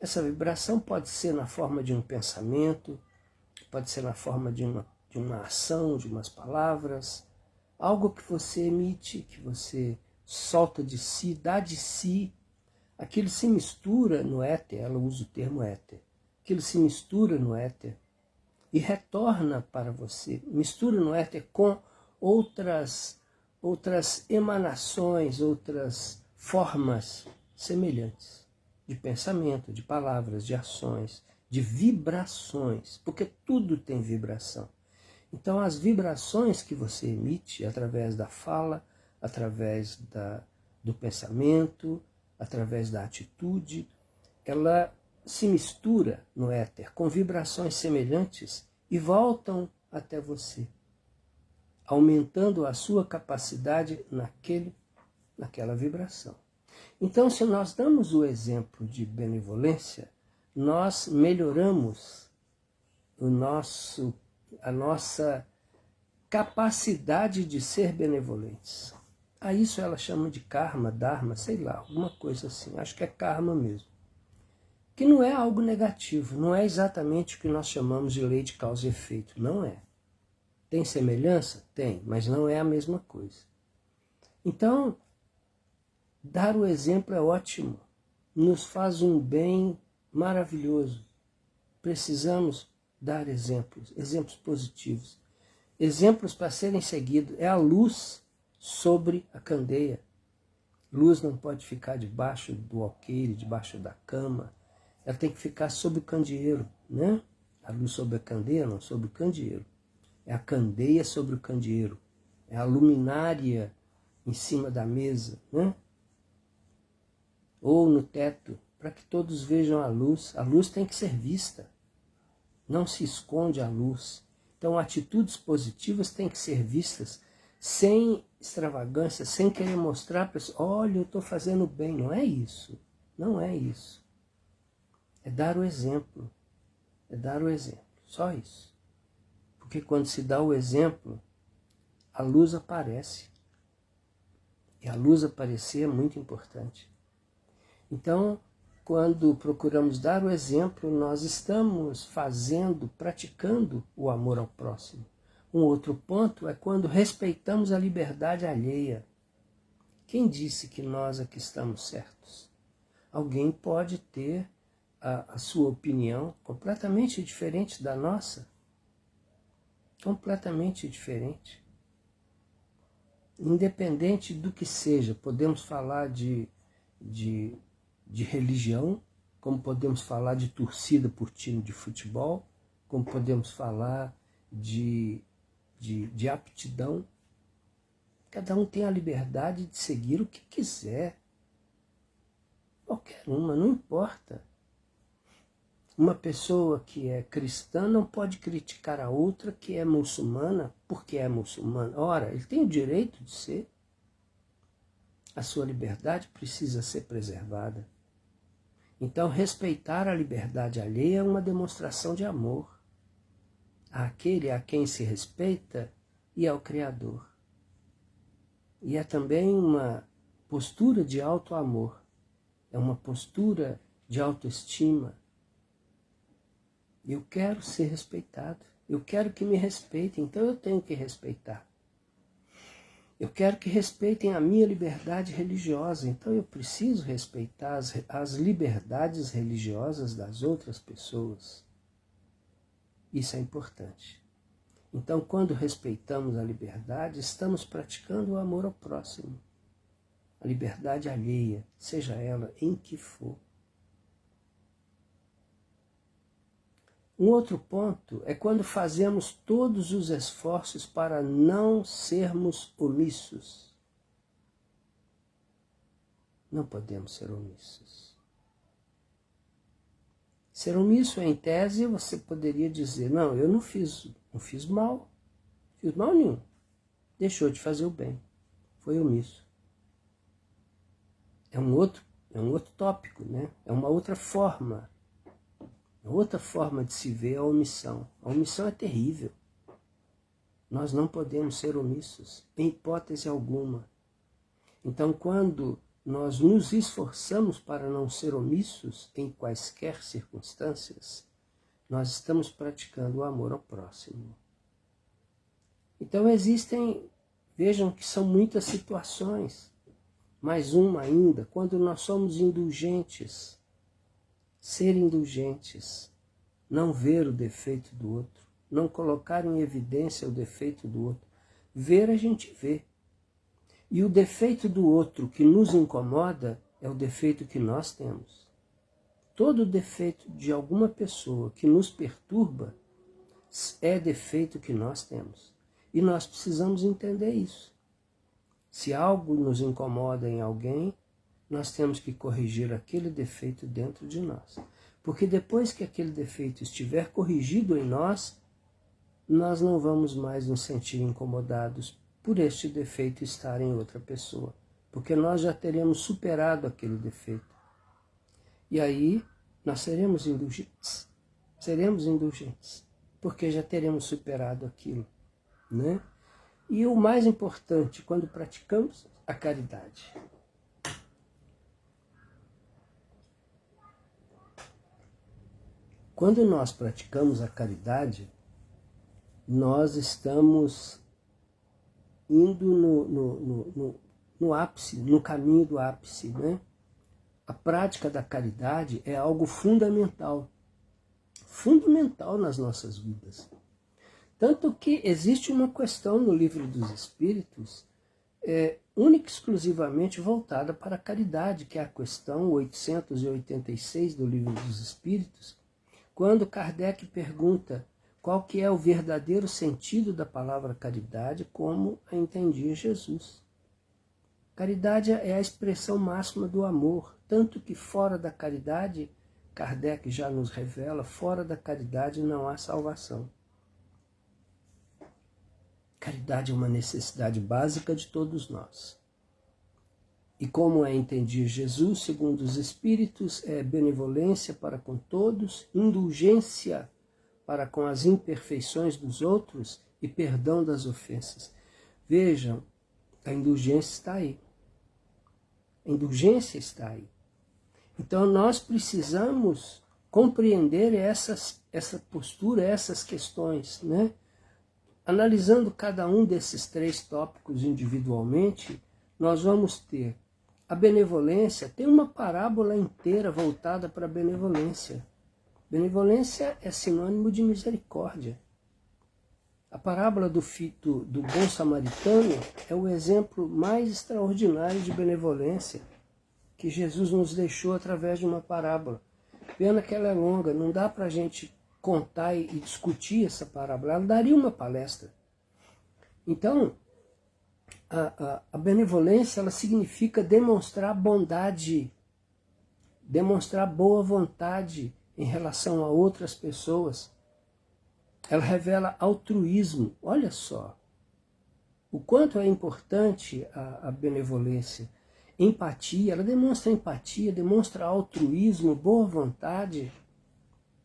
essa vibração pode ser na forma de um pensamento, pode ser na forma de uma ação, de umas palavras, algo que você emite, que você solta de si, dá de si, aquilo se mistura no éter, ela usa o termo éter, aquilo se mistura no éter e retorna para você, mistura no éter com outras emanações, outras formas semelhantes de pensamento, de palavras, de ações, de vibrações, porque tudo tem vibração. Então as vibrações que você emite através da fala, através do pensamento, através da atitude, ela se mistura no éter com vibrações semelhantes e voltam até você, aumentando a sua capacidade naquela vibração. Então, se nós damos o exemplo de benevolência, nós melhoramos a nossa capacidade de ser benevolentes. A isso ela chama de karma, dharma, sei lá, alguma coisa assim. Acho que é karma mesmo. Que não é algo negativo, não é exatamente o que nós chamamos de lei de causa e efeito, não é. Tem semelhança? Tem, mas não é a mesma coisa. Então, dar o exemplo é ótimo, nos faz um bem maravilhoso. Precisamos dar exemplos, exemplos positivos. Exemplos para serem seguidos. É a luz sobre a candeia. Luz não pode ficar debaixo do alqueire, debaixo da cama. Ela tem que ficar sob o candeeiro, né? A luz sobre a candeia, não sobre o candeeiro. É a candeia sobre o candeeiro. É a luminária em cima da mesa, né? Ou no teto, para que todos vejam a luz. A luz tem que ser vista. Não se esconde a luz. Então, atitudes positivas têm que ser vistas sem extravagância, sem querer mostrar para pessoa, olha, eu estou fazendo bem. Não é isso. Não é isso. É dar o exemplo. É dar o exemplo. Só isso. Porque quando se dá o exemplo, a luz aparece. E a luz aparecer é muito importante. Então, quando procuramos dar o exemplo, nós estamos praticando o amor ao próximo. Um outro ponto é quando respeitamos a liberdade alheia. Quem disse que nós aqui estamos certos? Alguém pode ter a sua opinião completamente diferente da nossa. Completamente diferente. Independente do que seja, podemos falar de religião, como podemos falar de torcida por time de futebol, como podemos falar de aptidão. Cada um tem a liberdade de seguir o que quiser. Qualquer uma, não importa. Uma pessoa que é cristã não pode criticar a outra que é muçulmana porque é muçulmana. Ora, ele tem o direito de ser. A sua liberdade precisa ser preservada. Então, respeitar a liberdade alheia é uma demonstração de amor àquele a quem se respeita e ao Criador. E é também uma postura de auto-amor, é uma postura de autoestima. Eu quero ser respeitado, eu quero que me respeitem, então eu tenho que respeitar. Eu quero que respeitem a minha liberdade religiosa, então eu preciso respeitar as liberdades religiosas das outras pessoas. Isso é importante. Então, quando respeitamos a liberdade, estamos praticando o amor ao próximo. A liberdade alheia, seja ela em que for. Um outro ponto é quando fazemos todos os esforços para não sermos omissos. Não podemos ser omissos. Ser omisso, em tese, você poderia dizer, não, eu não fiz mal, fiz mal nenhum. Deixou de fazer o bem, foi omisso. É um outro tópico, né? É uma outra forma. Outra forma de se ver a omissão. A omissão é terrível. Nós não podemos ser omissos, em hipótese alguma. Então, quando nós nos esforçamos para não ser omissos em quaisquer circunstâncias, nós estamos praticando o amor ao próximo. Então vejam que são muitas situações. Mais uma ainda, quando nós somos indulgentes. Ser indulgentes, não ver o defeito do outro, não colocar em evidência o defeito do outro. Ver a gente vê. E o defeito do outro que nos incomoda é o defeito que nós temos. Todo defeito de alguma pessoa que nos perturba é defeito que nós temos. E nós precisamos entender isso. Se algo nos incomoda em alguém, nós temos que corrigir aquele defeito dentro de nós. Porque depois que aquele defeito estiver corrigido em nós, nós não vamos mais nos sentir incomodados por este defeito estar em outra pessoa. Porque nós já teremos superado aquele defeito. E aí nós seremos indulgentes. Seremos indulgentes. Porque já teremos superado aquilo, né? E o mais importante, quando praticamos a caridade. Quando nós praticamos a caridade, nós estamos indo no ápice, no caminho do ápice, né? A prática da caridade é algo fundamental nas nossas vidas. Tanto que existe uma questão no Livro dos Espíritos, única e exclusivamente voltada para a caridade, que é a questão 886 do Livro dos Espíritos, quando Kardec pergunta qual que é o verdadeiro sentido da palavra caridade, como a entendia Jesus. Caridade é a expressão máxima do amor, tanto que fora da caridade, Kardec já nos revela, fora da caridade não há salvação. Caridade é uma necessidade básica de todos nós. E como é entendido Jesus, segundo os Espíritos, é benevolência para com todos, indulgência para com as imperfeições dos outros e perdão das ofensas. Vejam, a indulgência está aí. A indulgência está aí. Então nós precisamos compreender essa postura, essas questões, né? Analisando cada um desses 3 tópicos individualmente, nós vamos ter a benevolência. Tem uma parábola inteira voltada para a benevolência. Benevolência é sinônimo de misericórdia. A parábola do bom samaritano é o exemplo mais extraordinário de benevolência que Jesus nos deixou através de uma parábola. Pena que ela é longa, não dá para a gente contar e discutir essa parábola, ela daria uma palestra. Então, a benevolência, ela significa demonstrar bondade, demonstrar boa vontade em relação a outras pessoas. Ela revela altruísmo. Olha só, o quanto é importante a benevolência. Empatia, ela demonstra empatia, demonstra altruísmo, boa vontade.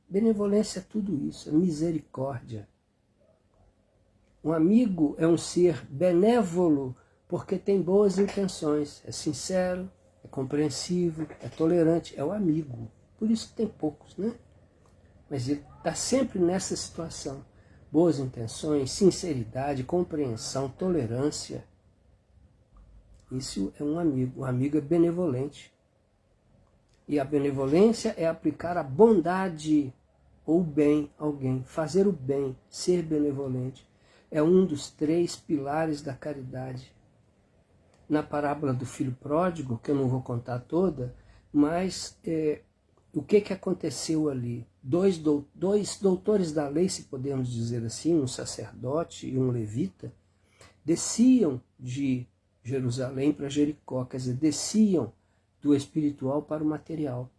Benevolência é tudo isso, é misericórdia. Um amigo é um ser benévolo porque tem boas intenções, é sincero, é compreensivo, é tolerante, é o amigo. Por isso que tem poucos, né? Mas ele está sempre nessa situação. Boas intenções, sinceridade, compreensão, tolerância. Isso é um amigo. O amigo é benevolente. E a benevolência é aplicar a bondade ou o bem a alguém. Fazer o bem, ser benevolente. É um dos 3 pilares da caridade. Na parábola do filho pródigo, que eu não vou contar toda, mas o que aconteceu ali? 2 doutores da lei, se podemos dizer assim, um sacerdote e um levita, desciam de Jerusalém para Jericó, quer dizer, desciam do espiritual para o material.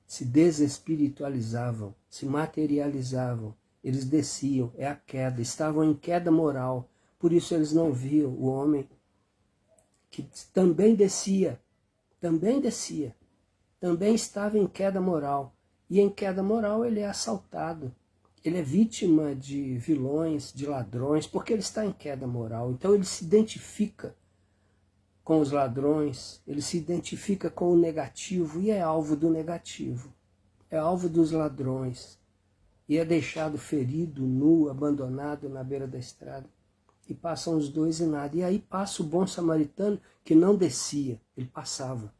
Se desespiritualizavam, se materializavam, eles desciam, é a queda, estavam em queda moral, por isso eles não viam o homem que também descia, também estava em queda moral, e em queda moral ele é assaltado, ele é vítima de vilões, de ladrões, porque ele está em queda moral, então ele se identifica com os ladrões, ele se identifica com o negativo e é alvo do negativo, é alvo dos ladrões, e é deixado ferido, nu, abandonado na beira da estrada. E passam os 2 e nada. E aí passa o bom samaritano que não descia, ele passava.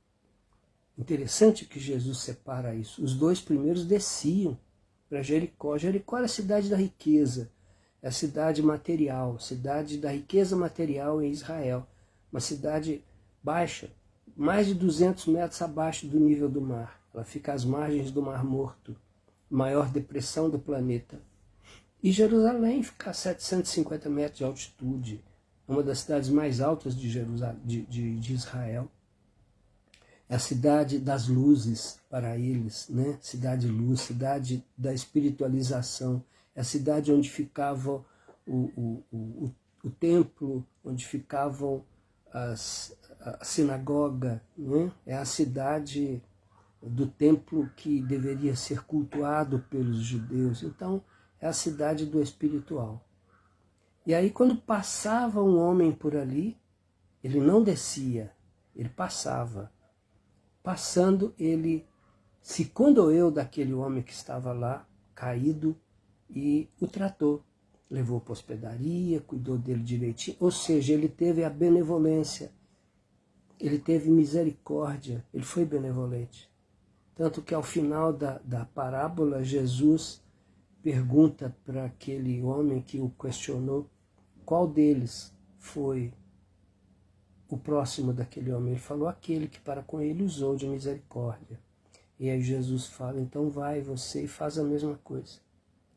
Interessante que Jesus separa isso. Os 2 primeiros desciam para Jericó. Jericó era a cidade da riqueza, é a cidade material, cidade da riqueza material em Israel. Uma cidade baixa, mais de 200 metros abaixo do nível do mar. Ela fica às margens do Mar Morto, maior depressão do planeta. E Jerusalém fica a 750 metros de altitude, é uma das cidades mais altas de Israel. É a cidade das luzes para eles, né? Cidade luz, cidade da espiritualização. É a cidade onde ficava o templo, onde ficavam a sinagoga, né? É a cidade do templo que deveria ser cultuado pelos judeus. Então, é a cidade do espiritual. E aí, quando passava um homem por ali, ele não descia, ele passava. Passando, ele se condoeu daquele homem que estava lá, caído, e o tratou. Levou para a hospedaria, cuidou dele direitinho, ou seja, ele teve a benevolência, ele teve misericórdia, ele foi benevolente. Tanto que ao final da parábola, Jesus pergunta para aquele homem que o questionou qual deles foi o próximo daquele homem. Ele falou aquele que para com ele usou de misericórdia. E aí Jesus fala, então vai você e faz a mesma coisa.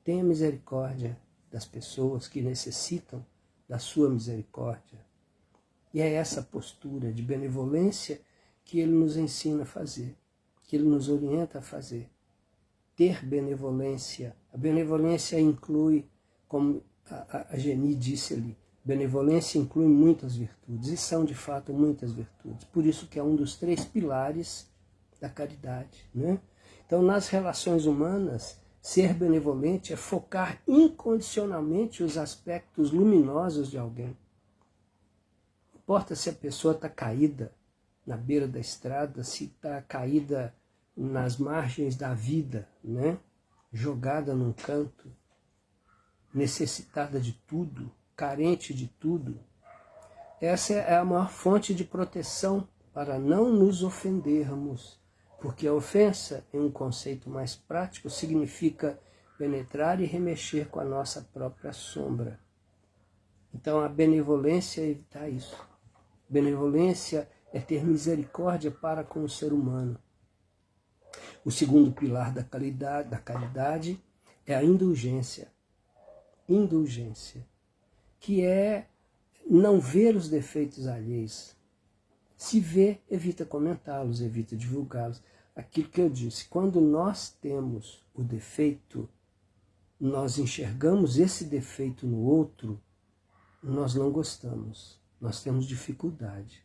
Tenha misericórdia das pessoas que necessitam da sua misericórdia. E é essa postura de benevolência que ele nos ensina a fazer, que ele nos orienta a fazer. Ter benevolência. A benevolência inclui, como a Geni disse ali, benevolência inclui muitas virtudes, e são de fato muitas virtudes. Por isso que é um dos 3 pilares da caridade, né? Então, nas relações humanas, ser benevolente é focar incondicionalmente os aspectos luminosos de alguém. Não importa se a pessoa está caída, na beira da estrada, se está caída nas margens da vida, né? Jogada num canto, necessitada de tudo, carente de tudo. Essa é a maior fonte de proteção para não nos ofendermos, porque a ofensa, em um conceito mais prático, significa penetrar e remexer com a nossa própria sombra. Então a benevolência é evitar isso. Benevolência é ter misericórdia para com o ser humano. O segundo pilar da caridade é a indulgência. Indulgência, que é não ver os defeitos alheios. Se vê, evita comentá-los, evita divulgá-los. Aquilo que eu disse, quando nós temos o defeito, nós enxergamos esse defeito no outro, nós não gostamos, nós temos dificuldade,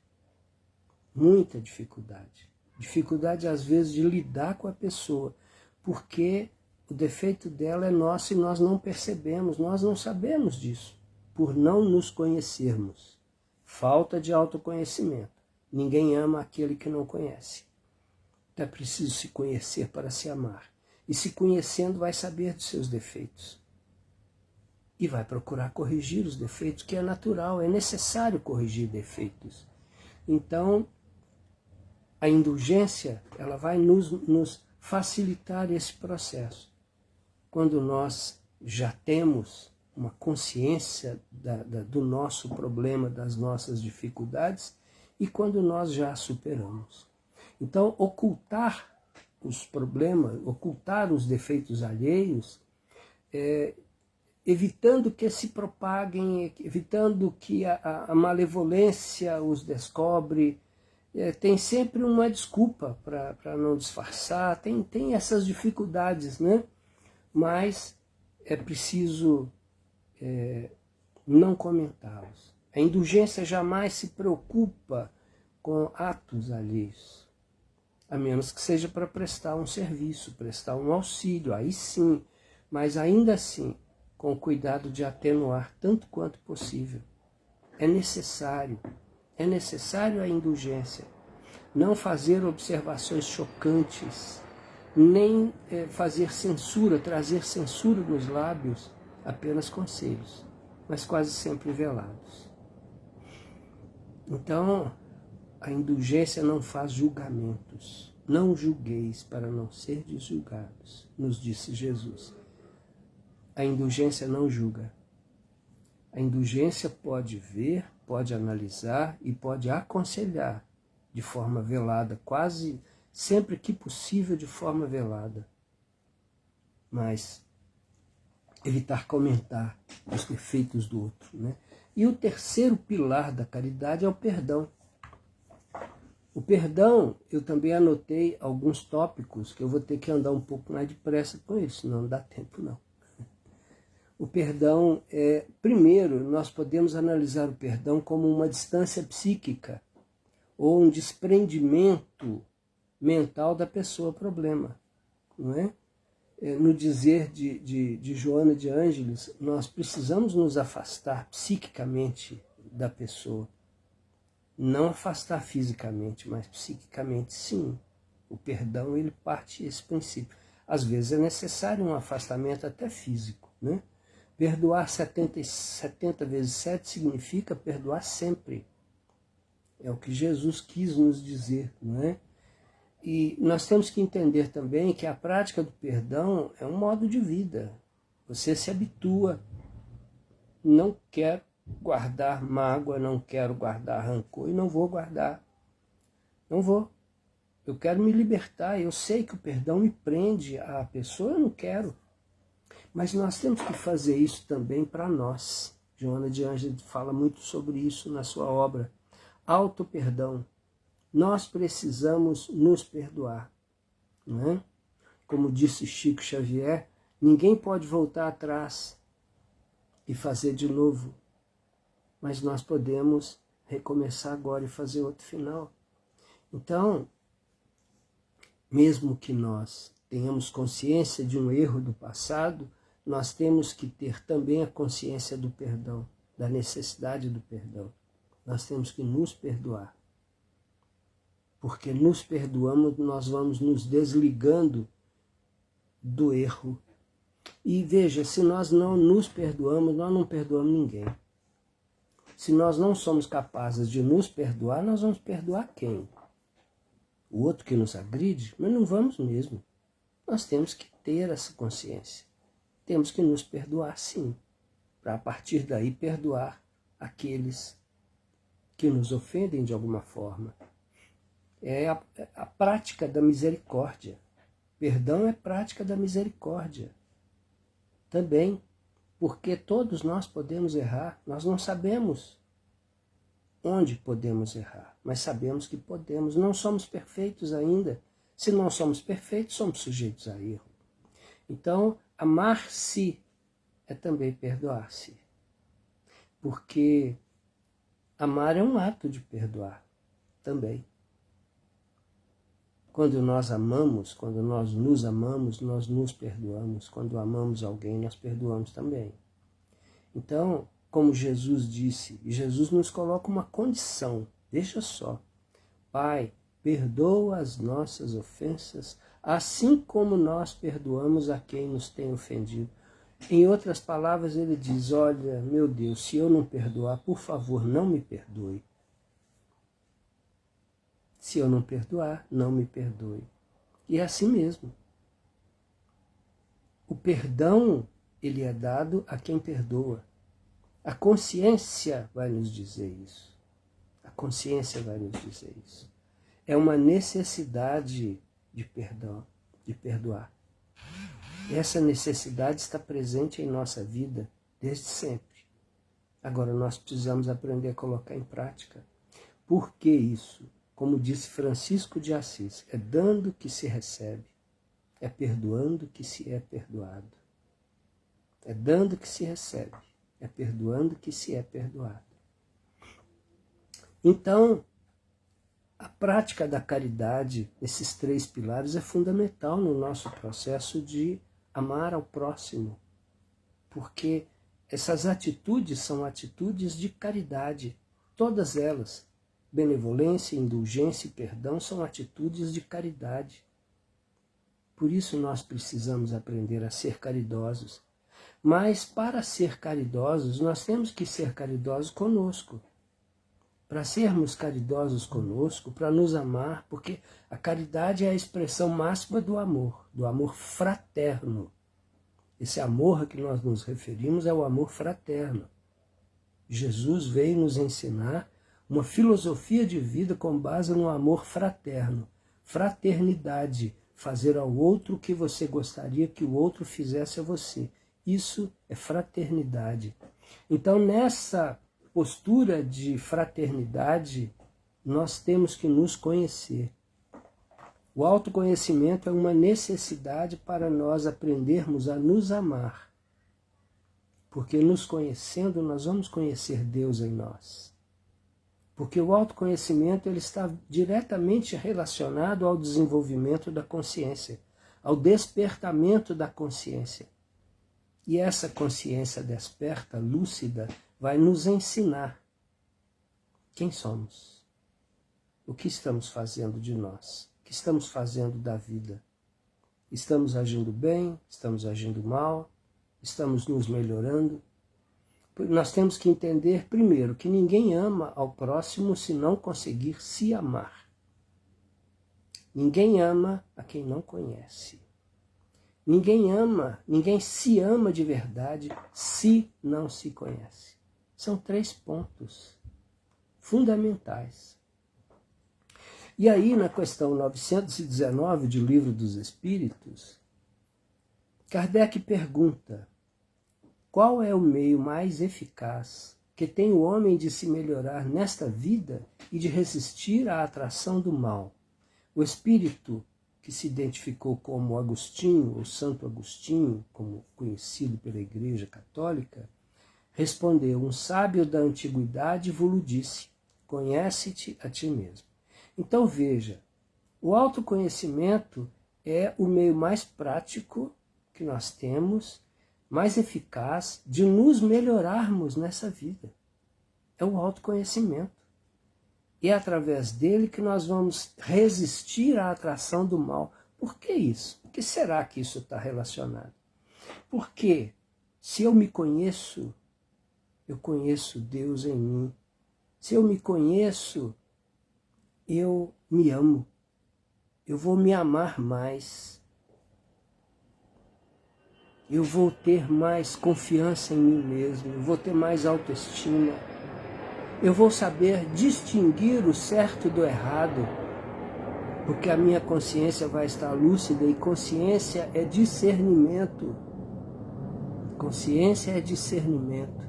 muita dificuldade. Dificuldade, às vezes, de lidar com a pessoa, porque o defeito dela é nosso e nós não percebemos, nós não sabemos disso, por não nos conhecermos. Falta de autoconhecimento. Ninguém ama aquele que não conhece. Então é preciso se conhecer para se amar. E se conhecendo, vai saber dos seus defeitos. E vai procurar corrigir os defeitos, que é natural, é necessário corrigir defeitos. Então, a indulgência, ela vai nos facilitar esse processo. Quando nós já temos uma consciência do nosso problema, das nossas dificuldades, e quando nós já superamos. Então, ocultar os problemas, ocultar os defeitos alheios, evitando que se propaguem, evitando que a malevolência os descobre, tem sempre uma desculpa para não disfarçar, tem essas dificuldades, né? Mas é preciso não comentá-los. A indulgência jamais se preocupa com atos alheios, a menos que seja para prestar um serviço, prestar um auxílio, aí sim, mas ainda assim, com cuidado de atenuar tanto quanto possível. É necessário a indulgência. Não fazer observações chocantes, nem fazer censura, trazer censura nos lábios, apenas conselhos, mas quase sempre velados. Então, a indulgência não faz julgamentos. Não julgueis para não serdes julgados, nos disse Jesus. A indulgência não julga. A indulgência pode ver, pode analisar e pode aconselhar de forma velada, quase sempre que possível de forma velada. Mas evitar comentar os defeitos do outro, né? E o terceiro pilar da caridade é o perdão. O perdão, eu também anotei alguns tópicos que eu vou ter que andar um pouco mais depressa com isso, não dá tempo não. O perdão primeiro, nós podemos analisar o perdão como uma distância psíquica ou um desprendimento mental da pessoa problema, não é? No dizer de Joana de Ângeles, nós precisamos nos afastar psiquicamente da pessoa. Não afastar fisicamente, mas psiquicamente sim. O perdão, ele parte desse princípio. Às vezes é necessário um afastamento até físico, né? Perdoar 70 vezes 7 significa perdoar sempre. É o que Jesus quis nos dizer, não é? E nós temos que entender também que a prática do perdão é um modo de vida. Você se habitua. Não quero guardar mágoa, não quero guardar rancor e não vou guardar. Não vou. Eu quero me libertar. Eu sei que o perdão me prende à pessoa, eu não quero. Mas nós temos que fazer isso também para nós. Joana de Ângeles fala muito sobre isso na sua obra. Auto-perdão. Nós precisamos nos perdoar. Não é? Como disse Chico Xavier, ninguém pode voltar atrás e fazer de novo. Mas nós podemos recomeçar agora e fazer outro final. Então, mesmo que nós tenhamos consciência de um erro do passado, nós temos que ter também a consciência do perdão, da necessidade do perdão. Nós temos que nos perdoar. Porque nos perdoamos, nós vamos nos desligando do erro. E veja, se nós não nos perdoamos, nós não perdoamos ninguém. Se nós não somos capazes de nos perdoar, nós vamos perdoar quem? O outro que nos agride? Mas não vamos mesmo. Nós temos que ter essa consciência. Temos que nos perdoar, sim, para a partir daí perdoar aqueles que nos ofendem de alguma forma. É a prática da misericórdia. Perdão é prática da misericórdia. Também, porque todos nós podemos errar, nós não sabemos onde podemos errar, mas sabemos que podemos, não somos perfeitos ainda. Se não somos perfeitos, somos sujeitos a erro. Então, amar-se é também perdoar-se. Porque amar é um ato de perdoar também. Quando nós amamos, quando nós nos perdoamos. Quando amamos alguém, nós perdoamos também. Então, como Jesus disse, Jesus nos coloca uma condição. Veja só. Pai, perdoa as nossas ofensas, assim como nós perdoamos a quem nos tem ofendido. Em outras palavras, ele diz, olha, meu Deus, se eu não perdoar, por favor, não me perdoe. Se eu não perdoar, não me perdoe. E é assim mesmo. O perdão, ele é dado a quem perdoa. A consciência vai nos dizer isso. A consciência vai nos dizer isso. É uma necessidade de perdão, de perdoar. Essa necessidade está presente em nossa vida desde sempre. Agora nós precisamos aprender a colocar em prática. Por que isso? Como disse Francisco de Assis, é dando que se recebe, é perdoando que se é perdoado. É dando que se recebe, é perdoando que se é perdoado. Então, a prática da caridade, esses 3 pilares, é fundamental no nosso processo de amar ao próximo, porque essas atitudes são atitudes de caridade, todas elas. Benevolência, indulgência e perdão são atitudes de caridade. Por isso nós precisamos aprender a ser caridosos. Mas para ser caridosos, nós temos que ser caridosos conosco. Para sermos caridosos conosco, para nos amar, porque a caridade é a expressão máxima do amor fraterno. Esse amor a que nós nos referimos é o amor fraterno. Jesus veio nos ensinar uma filosofia de vida com base no amor fraterno. Fraternidade, fazer ao outro o que você gostaria que o outro fizesse a você. Isso é fraternidade. Então, nessa postura de fraternidade, nós temos que nos conhecer. O autoconhecimento é uma necessidade para nós aprendermos a nos amar. Porque nos conhecendo, nós vamos conhecer Deus em nós. Porque o autoconhecimento ele está diretamente relacionado ao desenvolvimento da consciência, ao despertamento da consciência. E essa consciência desperta, lúcida, vai nos ensinar quem somos, o que estamos fazendo de nós, o que estamos fazendo da vida. Estamos agindo bem, estamos agindo mal, estamos nos melhorando. Nós temos que entender, primeiro, que ninguém ama ao próximo se não conseguir se amar. Ninguém ama a quem não conhece. Ninguém se ama de verdade se não se conhece. São 3 pontos fundamentais. E aí, na questão 919 do Livro dos Espíritos, Kardec pergunta: qual é o meio mais eficaz que tem o homem de se melhorar nesta vida e de resistir à atração do mal? O espírito, que se identificou como Agostinho, ou Santo Agostinho, como conhecido pela Igreja Católica, respondeu: um sábio da antiguidade vos disse, conhece-te a ti mesmo. Então veja, o autoconhecimento é o meio mais prático que nós temos, mais eficaz de nos melhorarmos nessa vida. É o autoconhecimento. E é através dele que nós vamos resistir à atração do mal. Por que isso? Por que será que isso está relacionado? Porque se eu me conheço, eu conheço Deus em mim. Se eu me conheço, eu me amo. Eu vou me amar mais. Eu vou ter mais confiança em mim mesmo. Eu vou ter mais autoestima. Eu vou saber distinguir o certo do errado, porque a minha consciência vai estar lúcida, e consciência é discernimento. Consciência é discernimento.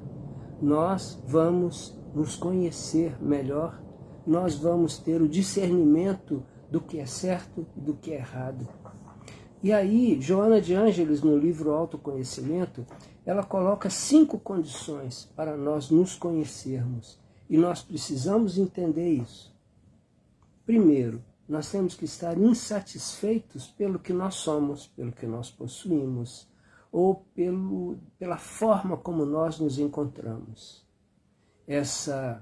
Nós vamos nos conhecer melhor, nós vamos ter o discernimento do que é certo e do que é errado. E aí, Joana de Ângeles, no livro Autoconhecimento, ela coloca 5 condições para nós nos conhecermos. E nós precisamos entender isso. Primeiro, nós temos que estar insatisfeitos pelo que nós somos, pelo que nós possuímos, ou pela forma como nós nos encontramos. Essa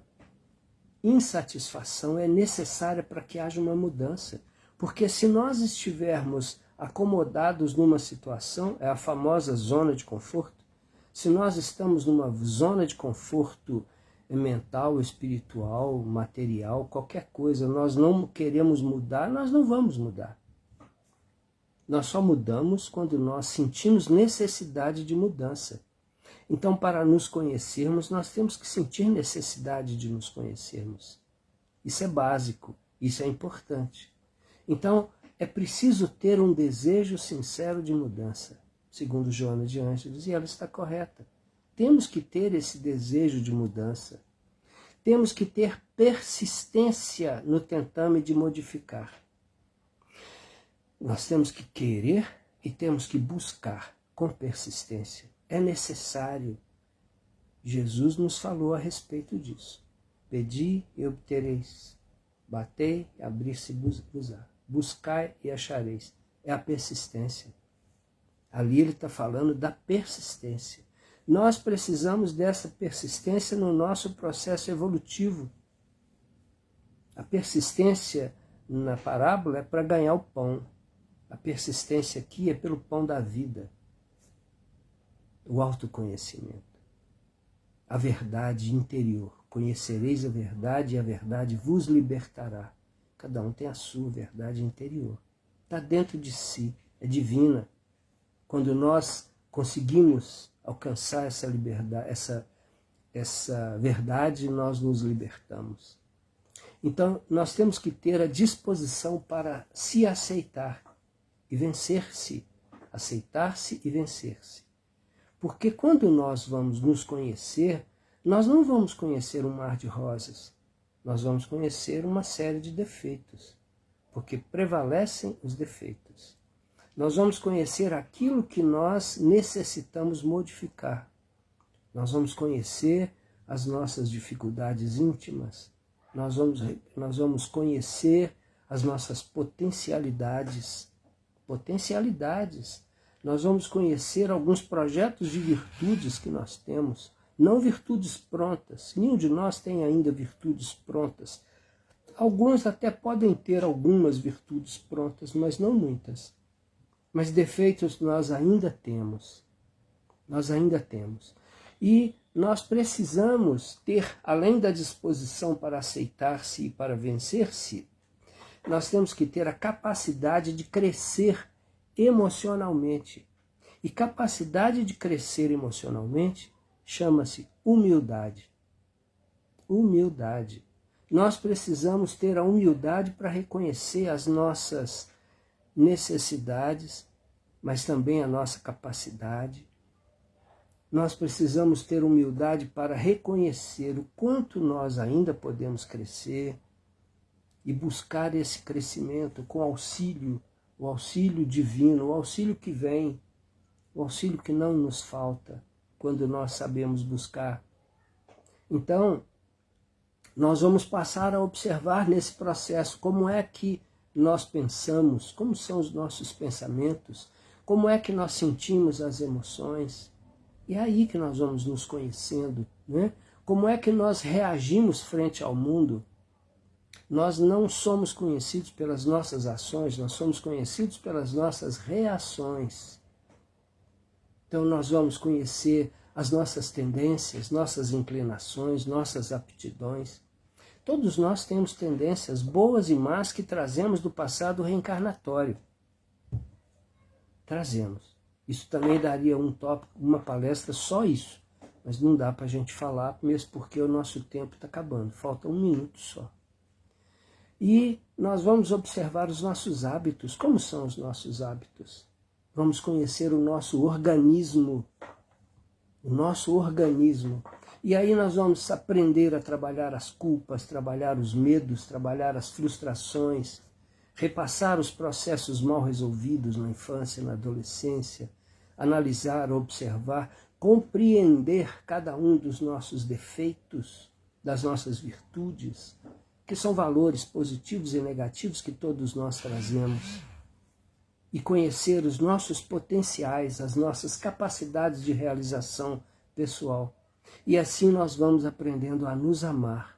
insatisfação é necessária para que haja uma mudança. Porque se nós estivermos acomodados numa situação, é a famosa zona de conforto, se nós estamos numa zona de conforto mental, espiritual, material, qualquer coisa, nós não queremos mudar, nós não vamos mudar. Nós só mudamos quando nós sentimos necessidade de mudança. Então, para nos conhecermos, nós temos que sentir necessidade de nos conhecermos. Isso é básico, isso é importante. Então, é preciso ter um desejo sincero de mudança, segundo Joana de Ângeles, e ela está correta. Temos que ter esse desejo de mudança. Temos que ter persistência no tentame de modificar. Nós temos que querer e temos que buscar com persistência. É necessário. Jesus nos falou a respeito disso. Pedi e obtereis. Batei e abrir-se-vos-á. Buscai e achareis. É a persistência. Ali ele está falando da persistência. Nós precisamos dessa persistência no nosso processo evolutivo. A persistência na parábola é para ganhar o pão. A persistência aqui é pelo pão da vida. O autoconhecimento. A verdade interior. Conhecereis a verdade e a verdade vos libertará. Cada um tem a sua verdade interior. Está dentro de si, é divina. Quando nós conseguimos alcançar essa liberdade, essa verdade, nós nos libertamos. Então, nós temos que ter a disposição para se aceitar e vencer-se. Aceitar-se e vencer-se. Porque quando nós vamos nos conhecer, nós não vamos conhecer um mar de rosas. Nós vamos conhecer uma série de defeitos, porque prevalecem os defeitos. Nós vamos conhecer aquilo que nós necessitamos modificar. Nós vamos conhecer as nossas dificuldades íntimas. Nós vamos conhecer as nossas potencialidades. Nós vamos conhecer alguns projetos de virtudes que nós temos. Não virtudes prontas. Nenhum de nós tem ainda virtudes prontas. Alguns até podem ter algumas virtudes prontas, mas não muitas. Mas defeitos nós ainda temos. Nós ainda temos. E nós precisamos ter, além da disposição para aceitar-se e para vencer-se, nós temos que ter a capacidade de crescer emocionalmente. E capacidade de crescer emocionalmente chama-se humildade. Humildade. Nós precisamos ter a humildade para reconhecer as nossas necessidades, mas também a nossa capacidade. Nós precisamos ter humildade para reconhecer o quanto nós ainda podemos crescer e buscar esse crescimento com auxílio, o auxílio divino, o auxílio que vem, o auxílio que não nos falta quando nós sabemos buscar. Então, nós vamos passar a observar nesse processo como é que nós pensamos, como são os nossos pensamentos, como é que nós sentimos as emoções. E é aí que nós vamos nos conhecendo, né? Como é que nós reagimos frente ao mundo. Nós não somos conhecidos pelas nossas ações, nós somos conhecidos pelas nossas reações. Então nós vamos conhecer as nossas tendências, nossas inclinações, nossas aptidões. Todos nós temos tendências boas e más que trazemos do passado reencarnatório. Trazemos. Isso também daria um tópico, uma palestra só isso. Mas não dá para a gente falar, mesmo porque o nosso tempo está acabando. Falta 1 minuto só. E nós vamos observar os nossos hábitos. Como são os nossos hábitos? Vamos conhecer o nosso organismo. O nosso organismo. E aí nós vamos aprender a trabalhar as culpas, trabalhar os medos, trabalhar as frustrações, repassar os processos mal resolvidos na infância e na adolescência, analisar, observar, compreender cada um dos nossos defeitos, das nossas virtudes, que são valores positivos e negativos que todos nós trazemos, e conhecer os nossos potenciais, as nossas capacidades de realização pessoal. E assim nós vamos aprendendo a nos amar,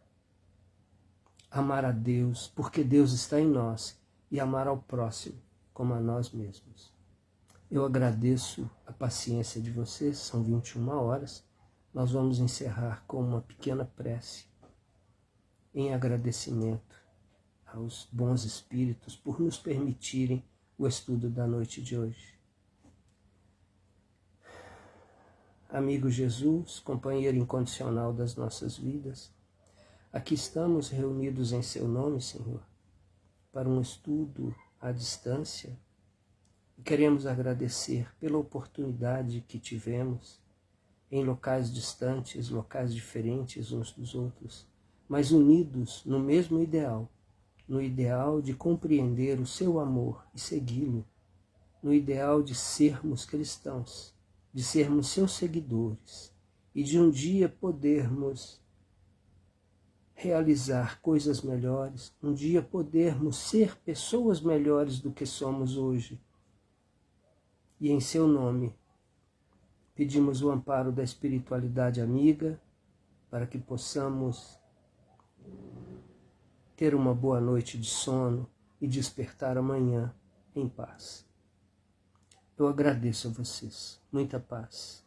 amar a Deus, porque Deus está em nós, e amar ao próximo como a nós mesmos. Eu agradeço a paciência de vocês, são 21 horas. Nós vamos encerrar com uma pequena prece em agradecimento aos bons espíritos por nos permitirem o estudo da noite de hoje. Amigo Jesus, companheiro incondicional das nossas vidas, aqui estamos reunidos em seu nome, Senhor, para um estudo à distância. E queremos agradecer pela oportunidade que tivemos em locais distantes, locais diferentes uns dos outros, mas unidos no mesmo ideal, no ideal de compreender o seu amor e segui-lo, no ideal de sermos cristãos, de sermos seus seguidores e de um dia podermos realizar coisas melhores, um dia podermos ser pessoas melhores do que somos hoje. E em seu nome, pedimos o amparo da espiritualidade amiga para que possamos ter uma boa noite de sono e despertar amanhã em paz. Eu agradeço a vocês. Muita paz.